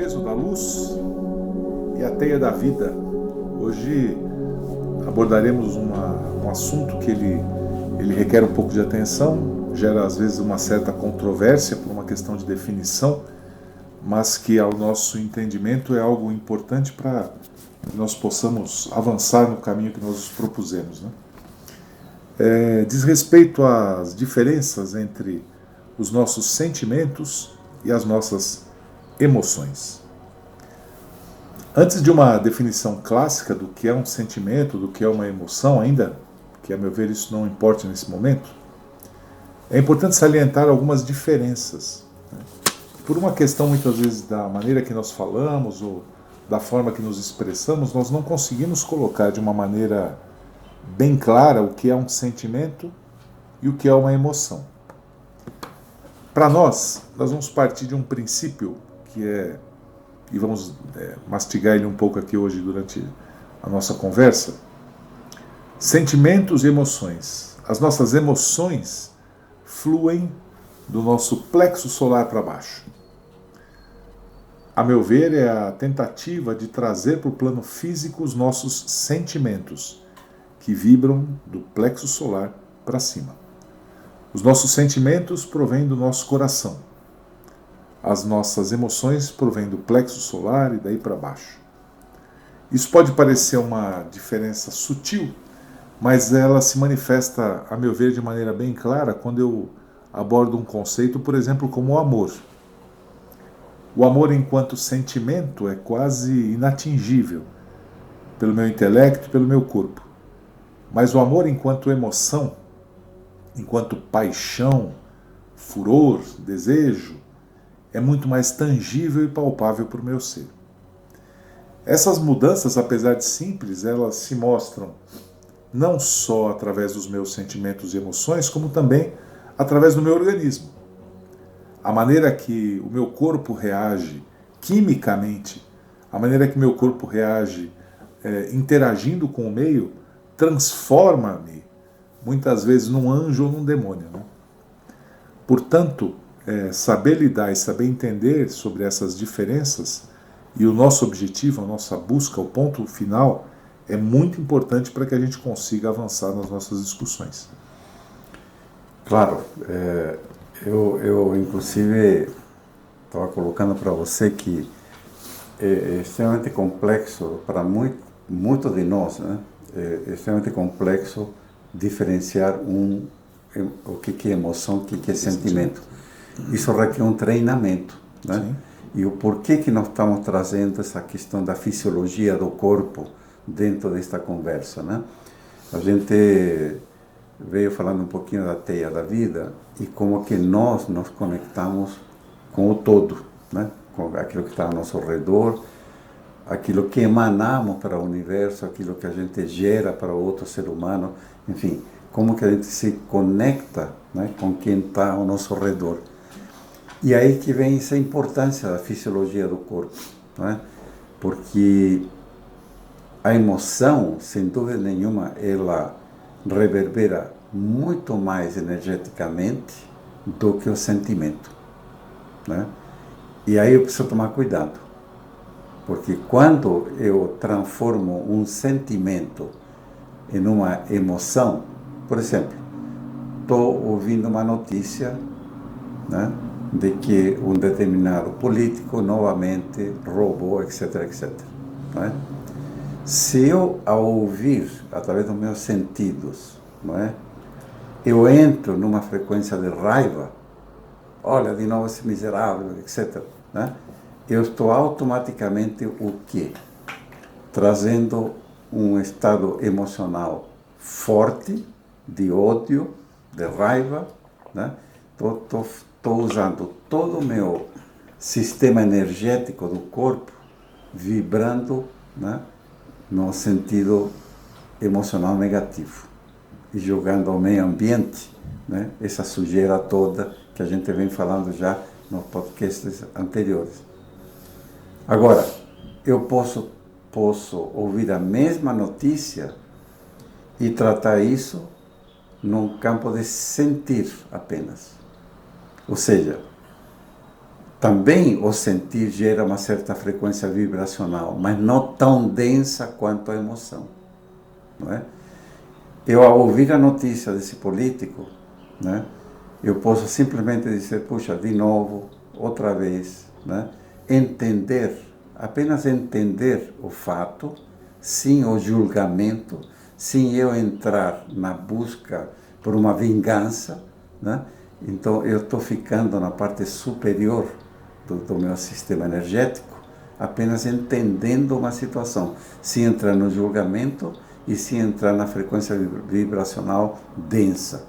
peso da luz e a teia da vida. Hoje abordaremos um assunto que ele requer um pouco de atenção, gera às vezes uma certa controvérsia por uma questão de definição, mas que ao nosso entendimento é algo importante para que nós possamos avançar no caminho que nós nos propusemos, né? Diz respeito às diferenças entre os nossos sentimentos e as nossas emoções. Antes de uma definição clássica do que é um sentimento, do que é uma emoção, ainda que a meu ver isso não importe nesse momento, é importante salientar algumas diferenças, né? Por uma questão muitas vezes da maneira que nós falamos ou da forma que nos expressamos, nós não conseguimos colocar de uma maneira bem clara o que é um sentimento e o que é uma emoção. Para nós vamos partir de um princípio que é, e vamos mastigar ele um pouco aqui hoje durante a nossa conversa, sentimentos e emoções. As nossas emoções fluem do nosso plexo solar para baixo. A meu ver, é a tentativa de trazer para o plano físico os nossos sentimentos, que vibram do plexo solar para cima. Os nossos sentimentos provêm do nosso coração. As nossas emoções provêm do plexo solar e daí para baixo. Isso pode parecer uma diferença sutil, mas ela se manifesta, a meu ver, de maneira bem clara quando eu abordo um conceito, por exemplo, como o amor. O amor enquanto sentimento é quase inatingível pelo meu intelecto e pelo meu corpo. Mas o amor enquanto emoção, enquanto paixão, furor, desejo, é muito mais tangível e palpável para o meu ser. Essas mudanças, apesar de simples, elas se mostram não só através dos meus sentimentos e emoções, como também através do meu organismo. A maneira que o meu corpo reage quimicamente, a maneira que o meu corpo reage interagindo com o meio, transforma-me muitas vezes num anjo ou num demônio, né? Portanto, saber lidar e saber entender sobre essas diferenças e o nosso objetivo, a nossa busca, o ponto final, é muito importante para que a gente consiga avançar nas nossas discussões. Claro, eu inclusive estava colocando para você que é extremamente complexo para muito de nós, né? É extremamente complexo diferenciar o que é emoção, o que é sentimento. Isso requer um treinamento, né? Sim. E o porquê que nós estamos trazendo essa questão da fisiologia do corpo dentro desta conversa, né? A gente veio falando um pouquinho da teia da vida e como que nós nos conectamos com o todo, né? Com aquilo que está ao nosso redor, aquilo que emanamos para o universo, aquilo que a gente gera para outro ser humano, enfim, como que a gente se conecta, né, com quem está ao nosso redor. E aí que vem essa importância da fisiologia do corpo, né? Porque a emoção, sem dúvida nenhuma, ela reverbera muito mais energeticamente do que o sentimento, né? E aí eu preciso tomar cuidado, porque quando eu transformo um sentimento em uma emoção, por exemplo, estou ouvindo uma notícia, né, de que um determinado político novamente roubou, etc, etc, né? Se eu, ao ouvir, através dos meus sentidos, não é, eu entro numa frequência de raiva, olha, de novo esse miserável, etc, né? Eu estou automaticamente o quê? Trazendo um estado emocional forte, de ódio, de raiva, né? Estou usando todo o meu sistema energético do corpo vibrando, né, no sentido emocional negativo e jogando ao meio ambiente, né, essa sujeira toda que a gente vem falando já nos podcasts anteriores. Agora, eu posso ouvir a mesma notícia e tratar isso num campo de sentir apenas. Ou seja, também o sentir gera uma certa frequência vibracional, mas não tão densa quanto a emoção, não é? Eu, ao ouvir a notícia desse político, né, eu posso simplesmente dizer, puxa, de novo, outra vez, né, entender, apenas entender o fato, sem o julgamento, sem eu entrar na busca por uma vingança, né? Então eu estou ficando na parte superior do meu sistema energético, apenas entendendo uma situação, sem entrar no julgamento e sem entrar na frequência vibracional densa,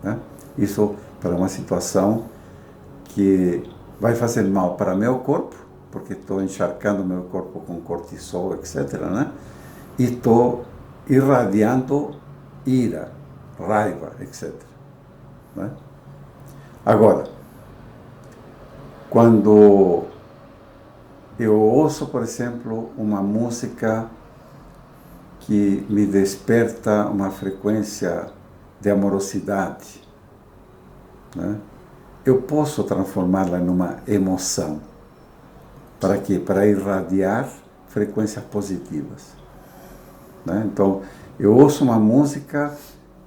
né? Isso para uma situação que vai fazer mal para meu corpo, porque estou encharcando meu corpo com cortisol, etc., né? E estou irradiando ira, raiva, etc., né? Agora, quando eu ouço, por exemplo, uma música que me desperta uma frequência de amorosidade, né, eu posso transformá-la numa emoção. Para quê? Para irradiar frequências positivas, né? Então, eu ouço uma música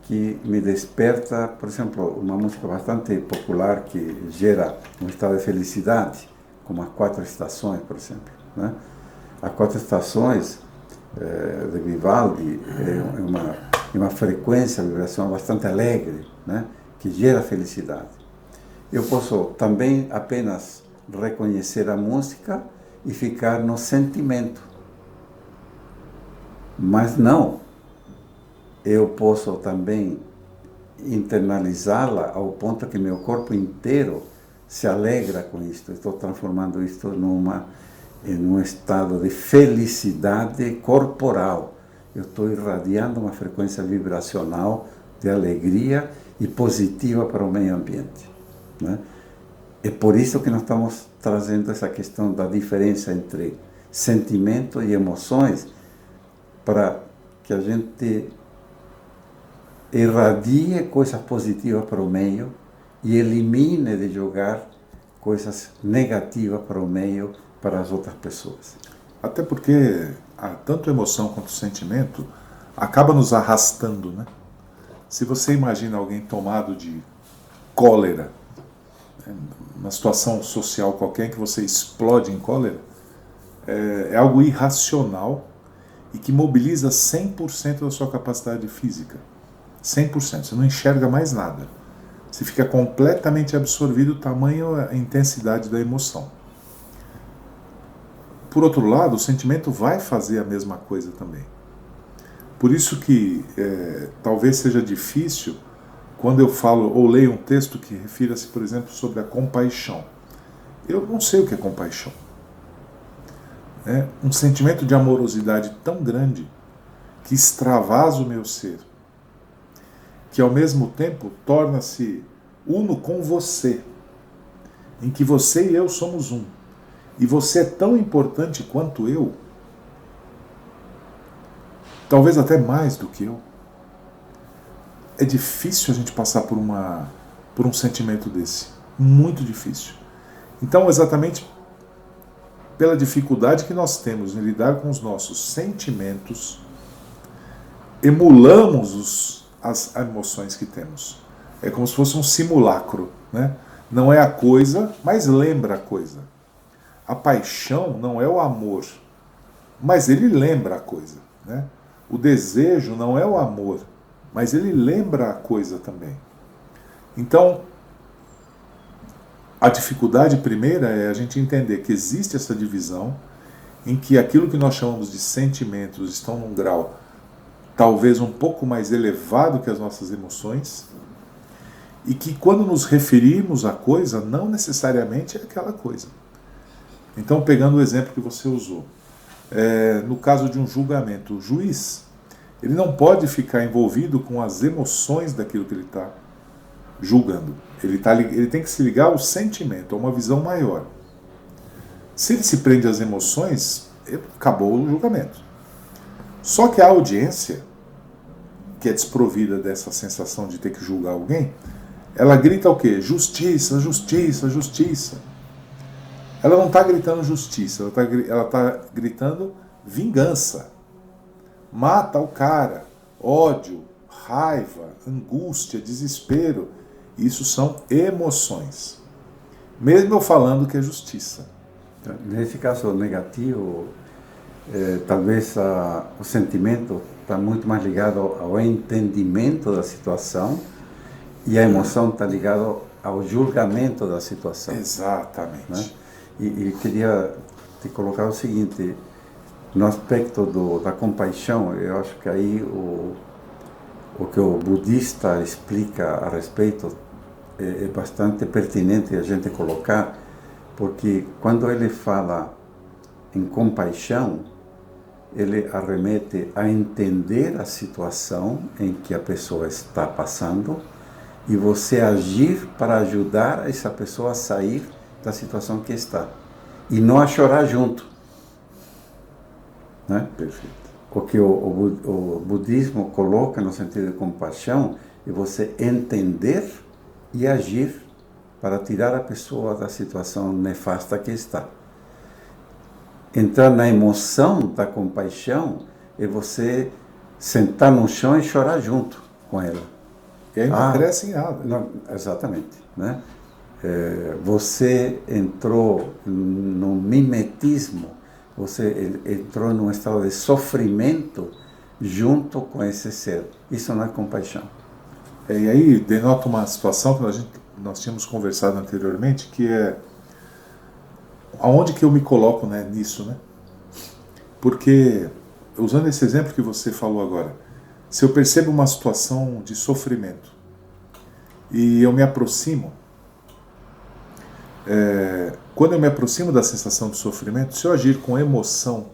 que me desperta, por exemplo, uma música bastante popular que gera um estado de felicidade, como as 4 estações, por exemplo, né? As 4 estações de Vivaldi é uma frequência, vibração bastante alegre, né? Que gera felicidade. Eu posso também apenas reconhecer a música e ficar no sentimento, mas não. Eu posso também internalizá-la ao ponto que meu corpo inteiro se alegra com isto. Estou transformando isto em um estado de felicidade corporal. Eu estou irradiando uma frequência vibracional de alegria e positiva para o meio ambiente, né? É por isso que nós estamos trazendo essa questão da diferença entre sentimento e emoções, para que a gente irradie coisas positivas para o meio e elimine de jogar coisas negativas para o meio, para as outras pessoas. Até porque tanto a emoção quanto o sentimento acaba nos arrastando, né? Se você imagina alguém tomado de cólera, uma situação social qualquer em que você explode em cólera, é algo irracional e que mobiliza 100% da sua capacidade física. 100%. Você não enxerga mais nada. Você fica completamente absorvido, tamanho a intensidade da emoção. Por outro lado, o sentimento vai fazer a mesma coisa também. Por isso que talvez seja difícil quando eu falo ou leio um texto que refira-se, por exemplo, sobre a compaixão. Eu não sei o que é compaixão. É um sentimento de amorosidade tão grande que extravasa o meu ser, que ao mesmo tempo torna-se uno com você, em que você e eu somos um. E você é tão importante quanto eu, talvez até mais do que eu. É difícil a gente passar por um sentimento desse, muito difícil. Então, exatamente pela dificuldade que nós temos em lidar com os nossos sentimentos, emulamos as emoções que temos. É como se fosse um simulacro, né? Não é a coisa, mas lembra a coisa. A paixão não é o amor, mas ele lembra a coisa, né? O desejo não é o amor, mas ele lembra a coisa também. Então, a dificuldade primeira é a gente entender que existe essa divisão em que aquilo que nós chamamos de sentimentos estão num grau talvez um pouco mais elevado que as nossas emoções, e que quando nos referimos à coisa, não necessariamente é aquela coisa. Então, pegando o exemplo que você usou, no caso de um julgamento, o juiz, ele não pode ficar envolvido com as emoções daquilo que ele está julgando. Ele tem que se ligar ao sentimento, a uma visão maior. Se ele se prende às emoções, acabou o julgamento. Só que a audiência, que é desprovida dessa sensação de ter que julgar alguém, ela grita o quê? Justiça, justiça, justiça. ela não está gritando justiça, ela tá gritando vingança. Mata o cara, ódio, raiva, angústia, desespero. Isso são emoções. Mesmo eu falando que é justiça. Nesse caso negativo, talvez o sentimento está muito mais ligado ao entendimento da situação e a emoção está ligada ao julgamento da situação. Exatamente. Né? E queria te colocar o seguinte, no aspecto da compaixão, eu acho que aí o que o budista explica a respeito é bastante pertinente a gente colocar, porque quando ele fala em compaixão, ele arremete a entender a situação em que a pessoa está passando e você agir para ajudar essa pessoa a sair da situação que está. E não a chorar junto. Né? Perfeito. O que o budismo coloca no sentido de compaixão é você entender e agir para tirar a pessoa da situação nefasta que está. Entrar na emoção da compaixão é você sentar no chão e chorar junto com ela. E aí não cresce em nada. Não, exatamente. Né? Você entrou no mimetismo, você entrou num estado de sofrimento junto com esse ser. Isso não é compaixão. E aí denota uma situação que nós tínhamos conversado anteriormente, que é aonde que eu me coloco, né, nisso, né? Porque, usando esse exemplo que você falou agora, se eu percebo uma situação de sofrimento e eu me aproximo, quando eu me aproximo da sensação de sofrimento, se eu agir com emoção,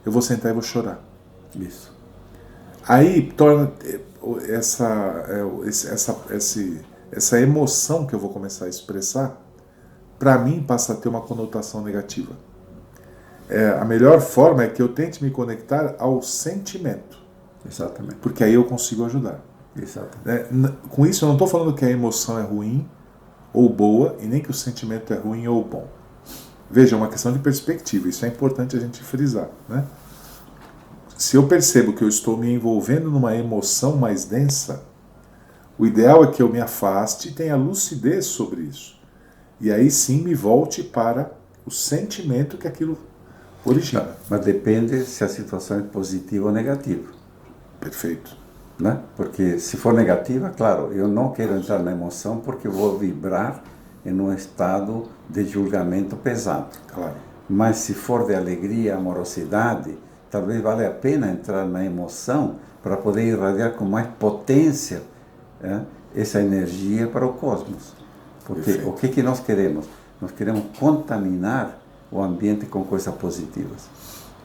eu vou sentar e vou chorar. Isso. Aí torna essa emoção que eu vou começar a expressar, para mim passa a ter uma conotação negativa. A melhor forma é que eu tente me conectar ao sentimento. Exatamente. Porque aí eu consigo ajudar. Exatamente. Com isso eu não estou falando que a emoção é ruim ou boa, e nem que o sentimento é ruim ou bom. Veja, é uma questão de perspectiva, isso é importante a gente frisar, né? Se eu percebo que eu estou me envolvendo numa emoção mais densa, o ideal é que eu me afaste e tenha lucidez sobre isso. E aí sim me volte para o sentimento que aquilo origina. Mas depende se a situação é positiva ou negativa. Perfeito. Né? Porque se for negativa, claro, eu não quero entrar na emoção porque vou vibrar em um estado de julgamento pesado. Claro. Mas se for de alegria, amorosidade, talvez valha a pena entrar na emoção para poder irradiar com mais potência essa energia para o cosmos. Porque Perfeito. o que nós queremos? Nós queremos contaminar o ambiente com coisas positivas.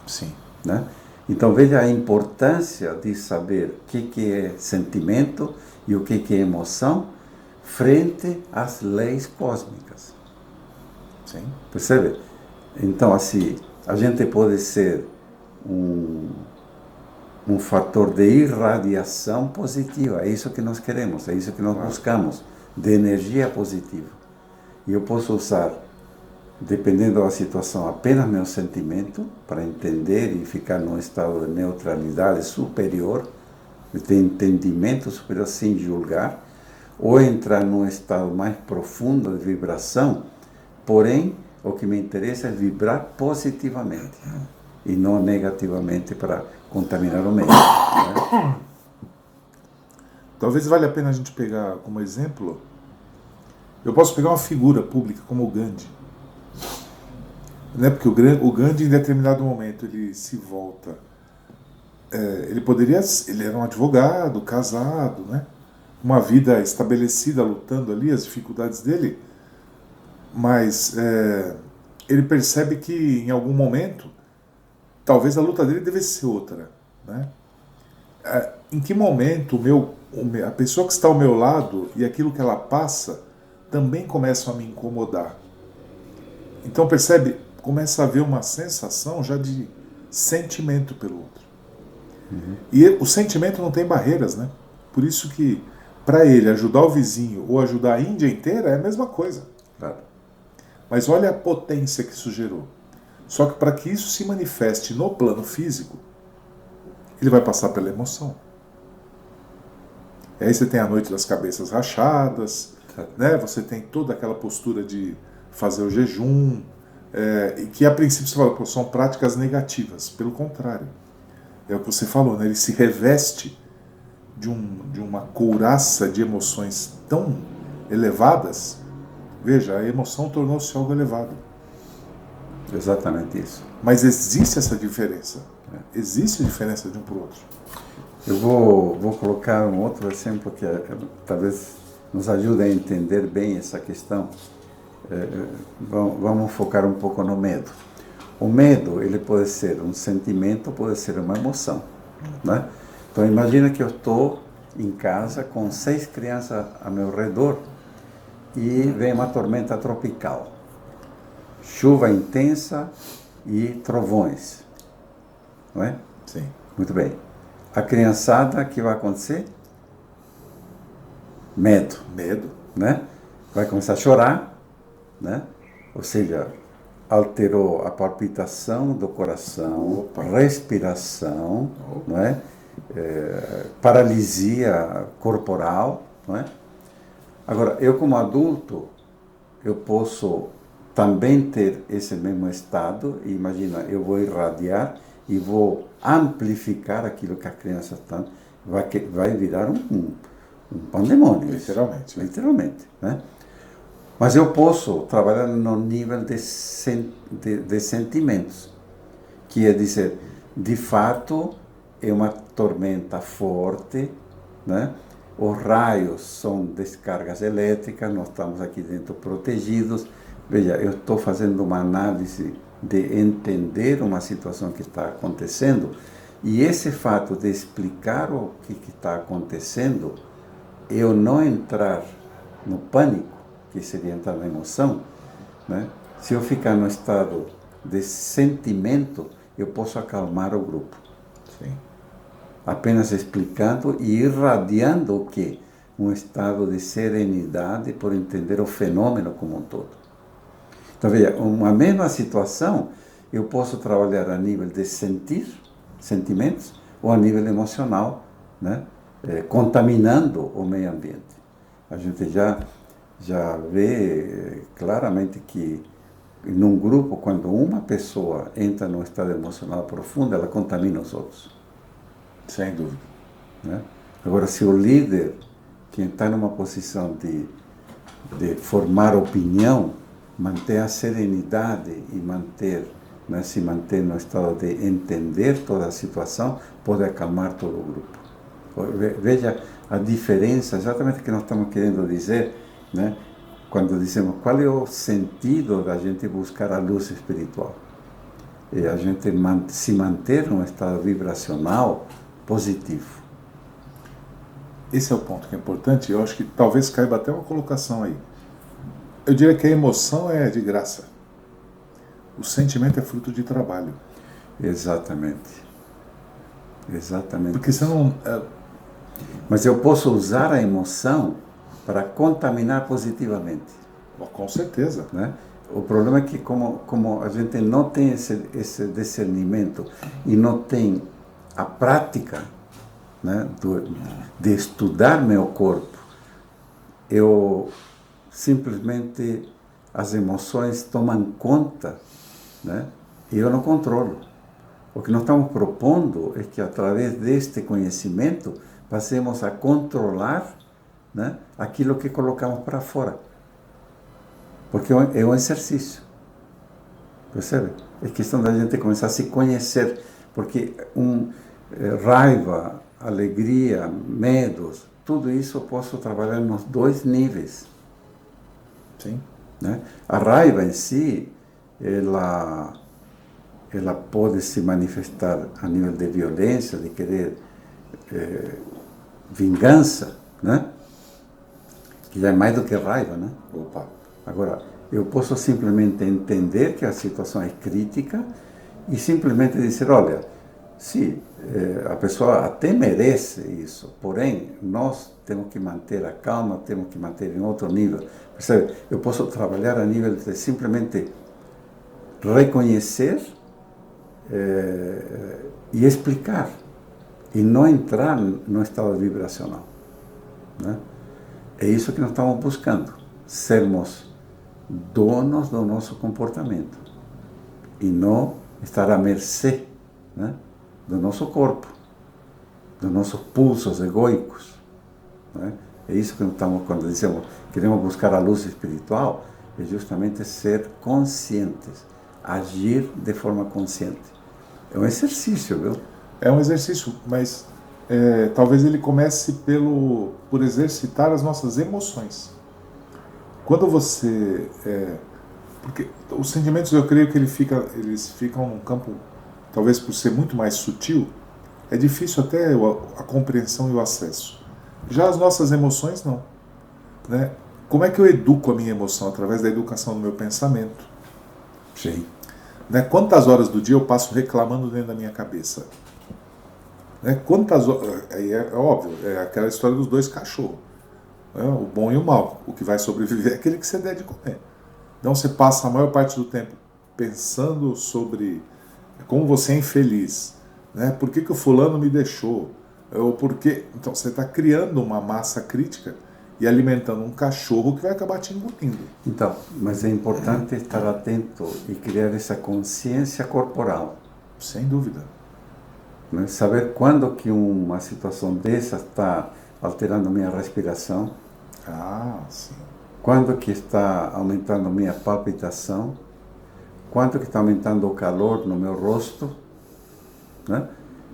Sim. Né? Então veja a importância de saber o que é sentimento e o que é emoção frente às leis cósmicas. Sim. Percebe? Então assim, a gente pode ser um fator de irradiação positiva, é isso que nós queremos, é isso que nós buscamos, de energia positiva. E eu posso usar, dependendo da situação, apenas meu sentimento para entender e ficar num estado de neutralidade superior, de entendimento superior sem julgar, ou entrar num estado mais profundo de vibração, porém, o que me interessa é vibrar positivamente e não negativamente para contaminar o meio. Né? Talvez valha a pena a gente pegar como exemplo, eu posso pegar uma figura pública como o Gandhi. Né? Porque o Gandhi, em determinado momento, ele se volta. Ele era um advogado, casado, né? Uma vida estabelecida, lutando ali, as dificuldades dele, mas ele percebe que em algum momento, talvez a luta dele devesse ser outra. Né? Em que momento a pessoa que está ao meu lado e aquilo que ela passa também começam a me incomodar? Então percebe? Começa a haver uma sensação já de sentimento pelo outro. Uhum. E o sentimento não tem barreiras, né? Por isso que, para ele, ajudar o vizinho ou ajudar a Índia inteira é a mesma coisa. Claro. Mas olha a potência que isso gerou. Só que para que isso se manifeste no plano físico, ele vai passar pela emoção. E aí você tem a noite das cabeças rachadas, né? Você tem toda aquela postura de fazer o jejum, e que a princípio você fala, pô, são práticas negativas. Pelo contrário, é o que você falou, né? Ele se reveste de uma couraça de emoções tão elevadas. Veja, a emoção tornou-se algo elevado. Exatamente isso. Mas existe essa diferença. Existe diferença de um para o outro. Eu vou colocar um outro exemplo que talvez nos ajude a entender bem essa questão. Vamos focar um pouco no medo. O medo, ele pode ser um sentimento, pode ser uma emoção, né? Então imagina que eu estou em casa com 6 crianças ao meu redor e vem uma tormenta tropical, chuva intensa e trovões, não é? Sim. Muito bem. A criançada, o que vai acontecer? Medo. Medo. Né? Vai começar a chorar, né? Ou seja, alterou a palpitação do coração, respiração, não é? Paralisia corporal, não é? Agora, eu como adulto, eu posso também ter esse mesmo estado, e imagina, eu vou irradiar e vou amplificar aquilo que a criança está, vai virar um pandemônio. Literalmente. Literalmente, né? Mas eu posso trabalhar no nível de sentimentos, que é dizer, de fato, é uma tormenta forte, né? Os raios são descargas elétricas, nós estamos aqui dentro protegidos. Veja, eu estou fazendo uma análise de entender uma situação que está acontecendo, e esse fato de explicar o que está acontecendo, eu não entrar no pânico, que seria entrar na emoção, né? Se eu ficar no estado de sentimento, eu posso acalmar o grupo. Sim. Apenas explicando e irradiando o quê? Um estado de serenidade por entender o fenômeno como um todo. Então, veja, uma mesma situação, eu posso trabalhar a nível de sentimentos, ou a nível emocional, né? Contaminando o meio ambiente. A gente já vê claramente que num grupo, quando uma pessoa entra num estado emocional profundo, ela contamina os outros. Sem dúvida. Né? Agora, se o líder, quem está numa posição de formar opinião, manter a serenidade e se manter no estado de entender toda a situação, pode acalmar todo o grupo. Veja a diferença, exatamente o que nós estamos querendo dizer, né? Quando dizemos qual é o sentido da gente buscar a luz espiritual. É a gente se manter num estado vibracional positivo. Esse é o ponto que é importante, eu acho que talvez caiba até uma colocação aí. Eu diria que a emoção é de graça. O sentimento é fruto de trabalho. Exatamente. Exatamente. Porque você não... Mas eu posso usar a emoção para contaminar positivamente. Com certeza. Né? O problema é que como a gente não tem esse discernimento e não tem a prática, né, de estudar meu corpo, eu simplesmente as emoções tomam conta, né, e eu não controlo. O que nós estamos propondo é que através deste conhecimento passemos a controlar, né, aquilo que colocamos para fora. Porque é um exercício. Percebe? É questão da gente começar a se conhecer. Porque raiva, alegria, medos, tudo isso eu posso trabalhar nos 2 níveis. Sim. Né? A raiva em si, ela pode se manifestar a nível de violência, de querer vingança, né? Que já é mais do que raiva, né? Opa. Agora, eu posso simplesmente entender que a situação é crítica e simplesmente dizer, olha, Sim, a pessoa até merece isso, porém, nós temos que manter a calma, temos que manter em outro nível. Percebe? Eu posso trabalhar a nível de simplesmente reconhecer e explicar, e não entrar no estado vibracional, né? É isso que nós estamos buscando, sermos donos do nosso comportamento e não estar à mercê, né, do nosso corpo, dos nossos pulsos egoicos, né? É isso que nós estamos, quando dizemos queremos buscar a luz espiritual, é justamente ser conscientes, agir de forma consciente. É um exercício, viu? É um exercício, mas talvez ele comece por exercitar as nossas emoções. Quando você... porque os sentimentos, eu creio que eles ficam num campo, talvez por ser muito mais sutil, é difícil até a compreensão e o acesso. Já as nossas emoções, não. Né? Como é que eu educo a minha emoção? Através da educação do meu pensamento. Sim. Né? Quantas horas do dia eu passo reclamando dentro da minha cabeça? Né? Quantas horas... É óbvio, é aquela história dos dois cachorros. Né? O bom e o mal. O que vai sobreviver é aquele que você der de comer. Então você passa a maior parte do tempo pensando sobre como você é infeliz. Né? Por que o fulano me deixou? Ou porque... Então você está criando uma massa crítica e alimentando um cachorro que vai acabar te engolindo. Então, mas é importante estar atento e criar essa consciência corporal. Sem dúvida. Né? Saber quando que uma situação dessa está alterando minha respiração. Ah, sim. Quando que está aumentando minha palpitação. Quando que está aumentando o calor no meu rosto. Né?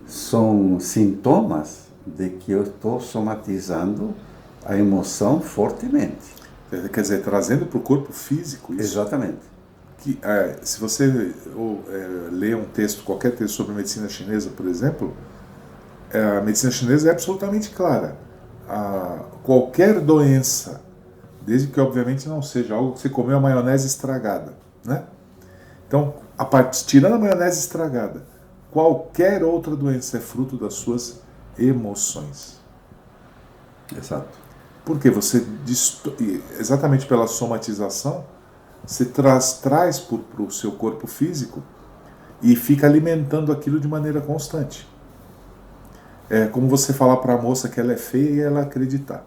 São sintomas de que eu estou somatizando a emoção fortemente. Quer dizer, trazendo para o corpo físico isso. Exatamente. Que, se você ler um texto, qualquer texto sobre medicina chinesa, por exemplo, a medicina chinesa é absolutamente clara. Qualquer doença, desde que obviamente não seja algo que você comeu a maionese estragada, né? Então, tirando a maionese estragada, qualquer outra doença é fruto das suas emoções. Exato. Porque você, exatamente pela somatização, você traz para o seu corpo físico e fica alimentando aquilo de maneira constante. É como você falar para a moça que ela é feia e ela acreditar.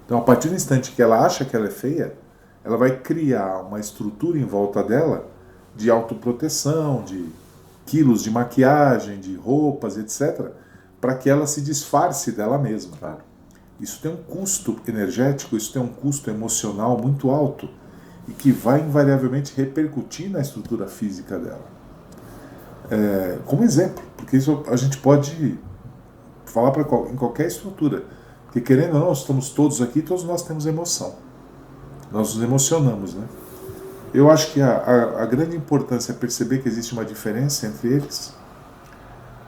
Então, a partir do instante que ela acha que ela é feia, ela vai criar uma estrutura em volta dela de autoproteção, de quilos de maquiagem, de roupas, etc., para que ela se disfarce dela mesma. Claro. Isso tem um custo energético, isso tem um custo emocional muito alto e que vai invariavelmente repercutir na estrutura física dela. Como exemplo, porque isso a gente pode falar em qualquer estrutura. Porque querendo ou não, estamos todos aqui, todos nós temos emoção. Nós nos emocionamos, né? Eu acho que a grande importância é perceber que existe uma diferença entre eles.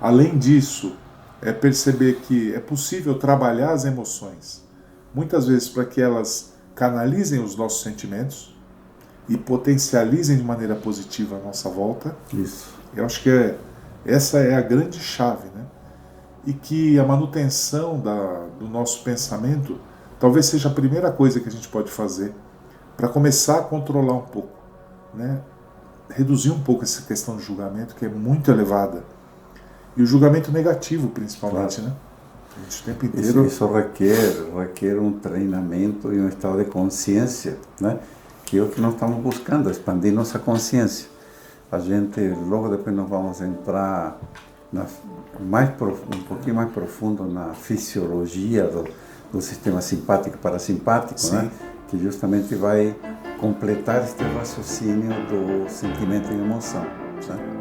Além disso, é perceber que é possível trabalhar as emoções, muitas vezes para que elas canalizem os nossos sentimentos e potencializem de maneira positiva a nossa volta. Isso. Eu acho que essa é a grande chave, né? E que a manutenção do nosso pensamento talvez seja a primeira coisa que a gente pode fazer para começar a controlar um pouco, né? Reduzir um pouco essa questão de julgamento, que é muito elevada. E o julgamento negativo, principalmente, claro, né? A gente o tempo inteiro... Isso requer um treinamento e um estado de consciência, né? Que é o que nós estamos buscando, expandir nossa consciência. A gente, logo depois nós vamos entrar um pouquinho mais profundo na fisiologia do sistema simpático e parasimpático, né? Que justamente vai completar este raciocínio do sentimento e emoção, né?